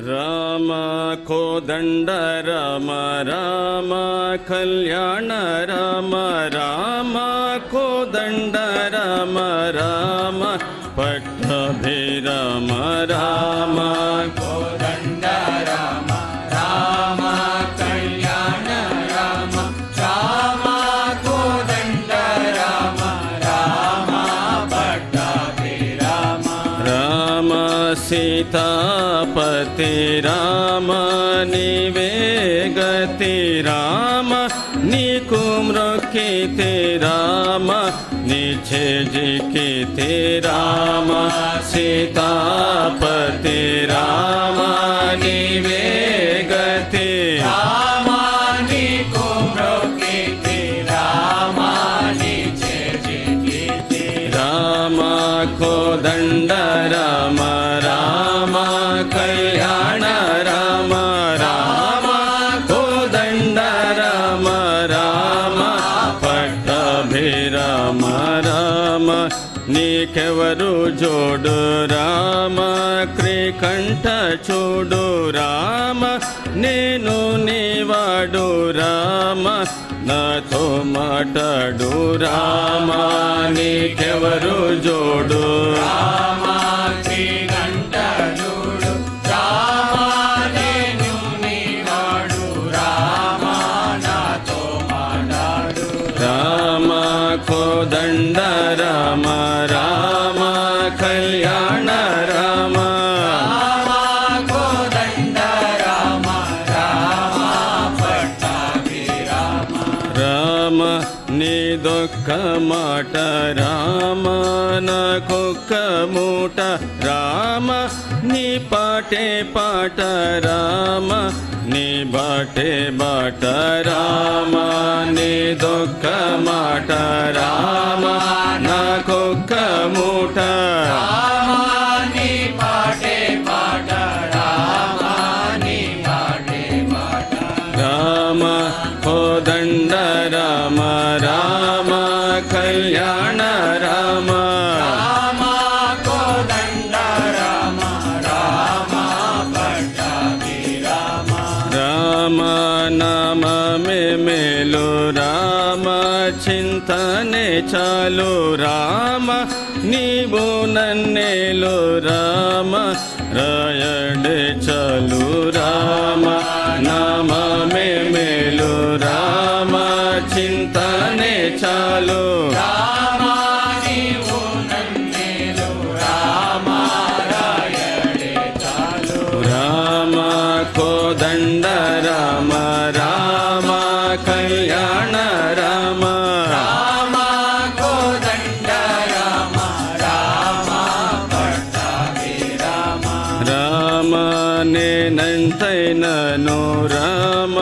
రామ కోదండ రామ రామ కళ్యాణ రామ రామ కోదండ రామ రామ పట్టాభిరామ రామ కోదండ రామ రామ కళ్యాణ రామ రామ కోదండ రామ రామ పట్టాభిరామ రామ సీతాపతి రామ నీవే గతి రామ నీకు మ్రొక్కితే రామ నీచే జికితే రామ సీతాపతి రామ నీవే గతి రామ నీకు మ్రొక్కితే రామ నీచే జికితే రామ కోదండ రామ రామ కళ్యాణ రామ రామ కోదండ రామ రామ పట్టాభిరామ రామ నీకెవరు జోడు రామ క్రీకంఠ చూడు రామ నేను నీవాడు రామ నాతో మాట్లాడు రామ నీకెవరు జోడు రామ శ్రీకంఠ చూడు రామ నేను నీవాడు రామ నాతో మాట్లాడు రామ కోదండ రామ రామ కళ్యాణ రామ రామ కోదండ రామ రామ పట్టాభిరామ రామ నీదొక్క మాట రామ నాకొక్క మూట రామ నీ పాటే పాట రామ నీ బాటే బాట రామ నీదొక్క మాట రామ నాకొక్క మూట రామ నీ పాటే పాట రామ నీ పాటే పాట రామ కోదండ రామ రామ కళ్యాణ రామ రామ కోదండ రామ రామ పట్టాభిరామ రామ నామమే మేలు రామ చింతనే చాలు రామ నీవు నన్నేలు రామ రాయడే చాలు రామ నామమే మేలు రామ చింతనే చాలు రామ నీవు నన్నేలు రామ రాయడే చాలు రామ కోదండ రామ రామ కళ్యాణ రామ రామ కోదండ రామ రామ పట్టాభిరామ రామ నేనంతైనను రామ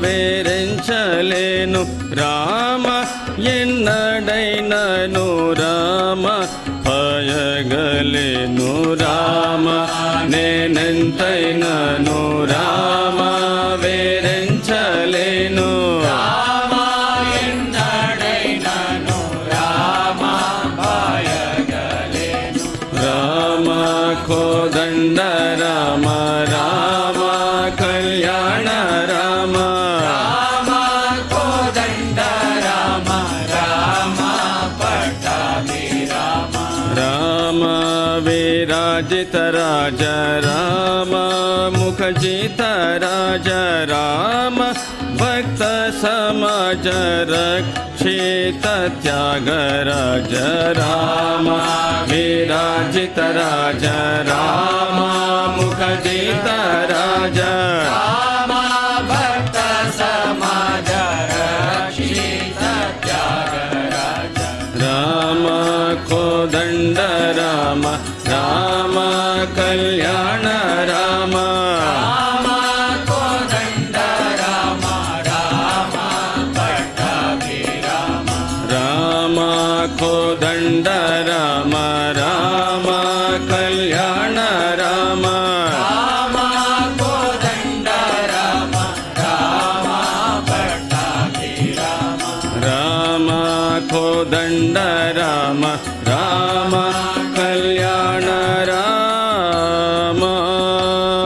వేరించలేను రామ ఎన్నడైనను రామ పయగలేను రామ నేనెంతైనను రామ వేరించలేను రామ ఎన్నడైనను రామ పాయగలేను రామ కోదండ రామ రామ కళ్యాణ రామ రామ కోదండ రామ రామ పట్టాభిరామ రామ విరాజిత రాజ రామ ముఖజిత రాజ రామ భక్త సమాజ రక్షిత త్యాగరాజ రామ విరాజిత రాజ రామ ముఖజిత రాజ రామ భక్త సమాజ రక్షిత త్యాగరాజ రామ కోదండ రామ రామ కళ్యాణ రామ